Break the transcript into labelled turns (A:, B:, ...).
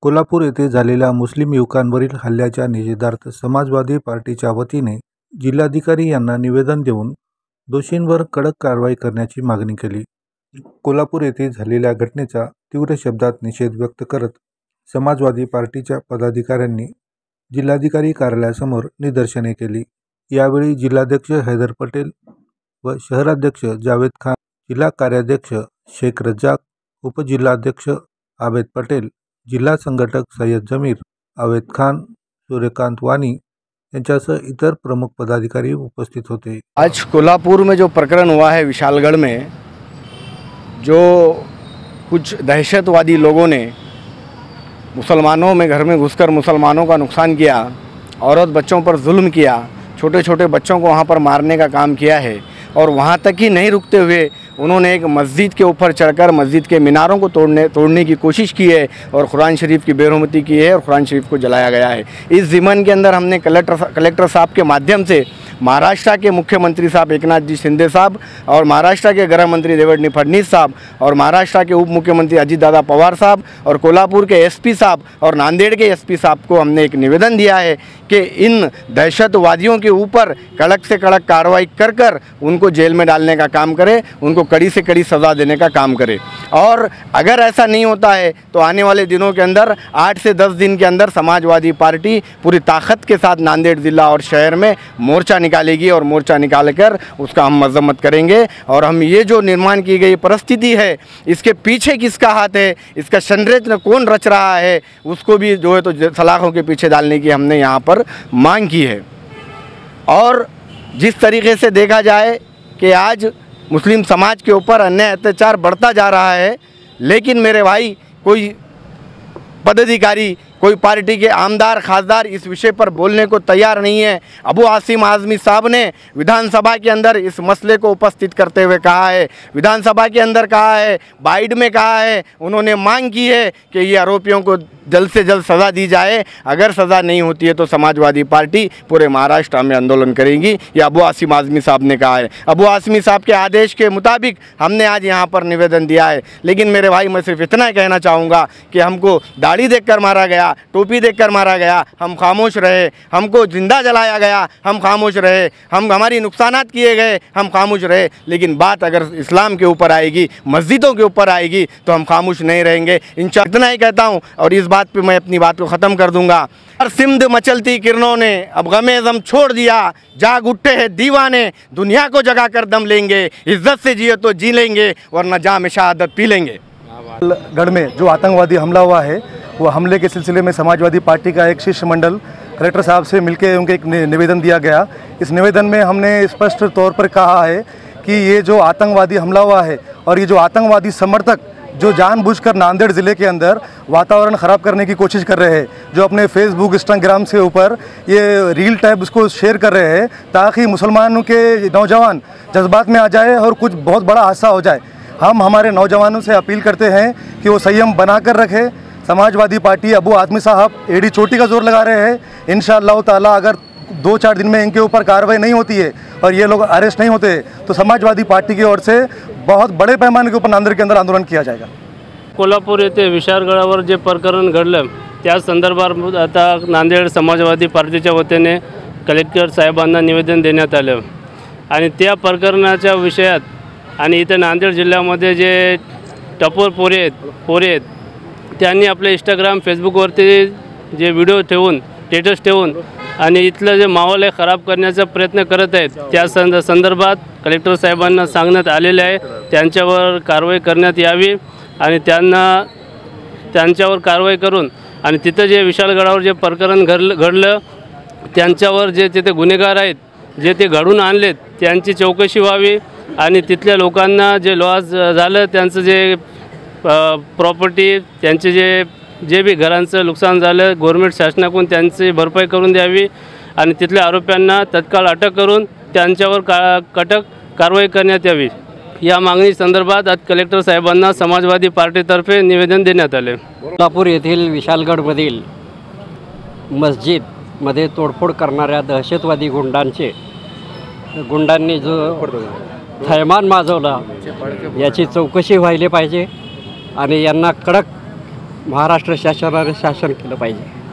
A: कोल्हापूर येथे झालेल्या मुस्लिम युवकांवरील हल्ल्याच्या निषेधार्थ समाजवादी पार्टीच्या वतीने जिल्हाधिकारी यांना निवेदन देऊन दोषींवर कडक कारवाई करण्याची मागणी केली। कोल्हापूर येथे झालेल्या घटनेचा तीव्र शब्दात निषेध व्यक्त करत समाजवादी पार्टीच्या पदाधिकाऱ्यांनी जिल्हाधिकारी कार्यालयासमोर निदर्शने केली। यावेळी जिल्हाध्यक्ष हैदर पटेल व शहराध्यक्ष जावेद खान, जिल्हा कार्याध्यक्ष शेख रज्जाक, उपजिल्हाध्यक्ष आबेद पटेल, जिल्हा संघटक सय्यद जमीर, आवेद खान, सूर्यकांत वानी यांच्यासह इतर प्रमुख पदाधिकारी उपस्थित होते।
B: आज कोल्हापुर में जो प्रकरण हुआ है विशालगढ़ में, जो कुछ दहशतवादी लोगों ने मुसलमानों में घर में घुसकर मुसलमानों का नुकसान किया, औरत बच्चों पर जुल्म किया, छोटे छोटे बच्चों को वहाँ पर मारने का काम किया है। और वहाँ तक ही नहीं रुकते हुए उन्होंने एक मस्जिद के ऊपर चढ़कर मस्जिद के मीनारों को तोड़ने की कोशिश की है और कुरान शरीफ की बेरुहमती की है और कुरान शरीफ को जलाया गया है। इस ज़िमन के अंदर हमने कलेक्टर साहब के माध्यम से महाराष्ट्र के मुख्यमंत्री साहब एकनाथ जी शिंदे साहब और महाराष्ट्र के गृह मंत्री देवेंद्र फडणवीस साहब और महाराष्ट्र के उप मुख्यमंत्री अजित दादा पवार साहब और कोल्हापुर के एसपी साहब और नांदेड़ के एसपी साहब को हमने एक निवेदन दिया है कि इन दहशतवादियों के ऊपर कड़क से कड़क कार्रवाई कर उनको जेल में डालने का काम करे, उनको कड़ी से कड़ी सज़ा देने का काम करे। और अगर ऐसा नहीं होता है तो आने वाले दिनों के अंदर 8 से 10 दिन के अंदर समाजवादी पार्टी पूरी ताकत के साथ नांदेड़ ज़िला और शहर में मोर्चा निकालेगी और मोर्चा निकाल कर उसका हम मजम्मत करेंगे। और हम ये जो निर्माण की गई परिस्थिति है, इसके पीछे किसका हाथ है, इसका षड्यंत्र कौन रच रहा है, उसको भी जो है तो सलाखों के पीछे डालने की हमने यहाँ पर मांग की है। और जिस तरीके से देखा जाए कि आज मुस्लिम समाज के ऊपर अन्याय अत्याचार बढ़ता जा रहा है, लेकिन मेरे भाई कोई पदाधिकारी, कोई पार्टी के आमदार खासदार इस विषय पर बोलने को तैयार नहीं है। अबू आसिम आज़मी साहब ने विधानसभा के अंदर इस मसले को उपस्थित करते हुए कहा है, विधानसभा के अंदर कहा है, बाइड में कहा है, उन्होंने मांग की है कि ये आरोपियों को जल्द से जल्द सज़ा दी जाए। अगर सज़ा नहीं होती है तो समाजवादी पार्टी पूरे महाराष्ट्र में आंदोलन करेगी, ये अबू आसिम आज़मी साहब ने कहा है। अबू आसिम साहब के आदेश के मुताबिक हमने आज यहाँ पर निवेदन दिया है। लेकिन मेरे भाई, मैं सिर्फ इतना कहना चाहूँगा कि हमको दाढ़ी देखकर मारा गया, टोपी देखकर मारा गया, हम खामोश रहे, हमको जिंदा जलाया गया, हम खामोश रहे, हमारी नुकसानात किए गए, हम खामोश रहे। लेकिन बात अगर इस्लाम के ऊपर आएगी, मस्जिदों के ऊपर आएगी तो हम खामोश नहीं रहेंगे। इंशाअल्लाह इतना ही कहता हूँ और इस बात पे मैं अपनी बात को ख़त्म कर दूंगा। और सिमध मचलती किरणों ने अब गमे गम छोड़ दिया, जाग उठे हैं दीवाने, दुनिया को जगा कर दम लेंगे, इज्जत से जिए तो जी लेंगे वरना जाम शहादत पी लेंगे।
C: गढ़ में जो आतंकवादी हमला हुआ है, वो हमले के सिलसिले में समाजवादी पार्टी का एक शिष्टमंडल कलेक्टर साहब से मिलकर उनके एक निवेदन दिया गया। इस निवेदन में हमने स्पष्ट तौर पर कहा है कि ये जो आतंकवादी हमला हुआ है और ये जो आतंकवादी समर्थक जो जानबूझकर नांदेड़ ज़िले के अंदर वातावरण ख़राब करने की कोशिश कर रहे हैं, जो अपने फेसबुक इंस्टाग्राम से ऊपर ये रील टाइप उसको शेयर कर रहे हैं ताकि मुसलमानों के नौजवान जज्बात में आ जाए और कुछ बहुत बड़ा हादसा हो जाए। हम हमारे नौजवानों से अपील करते हैं कि वो संयम बना कर रखें। समाजवादी पार्टी अबू आज़मी साहब एड़ी चोटी का जोर लगा रहे हैं। इंशाअल्लाह ताला अगर 2-4 दिन में इनके ऊपर कार्रवाई नहीं होती है और ये लोग अरेस्ट नहीं होते तो समाजवादी पार्टी की ओर से बहुत बड़े पैमाने के ऊपर नांदेड़ के अंदर आंदोलन किया जाएगा।
D: कोल्हापूर येथे विशाळगडावर जे प्रकरण घडलं त्या संदर्भात आता नांदेड समाजवादी पार्टीच्या वतीने कलेक्टर साहेबांना निवेदन देण्यात आलं आणि त्या प्रकरणाच्या विषयात आणि इथे नांदेड जिल्ह्यामध्ये जे टपोर पोरे आहेत त्यांनी आपले इंस्टाग्राम फेसबुकवरती जे व्हिडिओ ठेवून स्टेटस ठेवून आणि इथलं जे माहोल आहे खराब करण्याचा प्रयत्न करत आहेत, त्या संदर्भात कलेक्टर साहेबांना सांगण्यात आलेले आहे त्यांच्यावर कारवाई करण्यात यावी आणि त्यांच्यावर कारवाई करून आणि तिथं जे विशाळगडावर जे प्रकरण घडलं त्यांच्यावर जे तिथे गुन्हेगार आहेत, जे ते घडून आणलेत, त्यांची चौकशी व्हावी आणि तिथल्या लोकांना जे लॉस झालं, त्यांचं जे प्रॉपर्टी, त्यांचे जे भी घरांचं नुकसान झालं, गव्हर्नमेंट शासनाकडून त्यांची भरपाई करून द्यावी आणि तिथल्या आरोप्यांना तत्काळ अटक करून त्यांच्यावर कठोर कारवाई करण्यात यावी। या मागणी संदर्भात आज कलेक्टर साहेबांना समाजवादी पार्टीतर्फे निवेदन देण्यात आले।
E: कोल्हापूर येथील विशालगडमधील मस्जिदमध्ये तोडफोड करणाऱ्या दहशतवादी गुंडांनी जो थैमान माजवला याची चौकशी व्हायला पाहिजे आणि यांना कडक महाराष्ट्र शासनाने शासन केलं पाहिजे.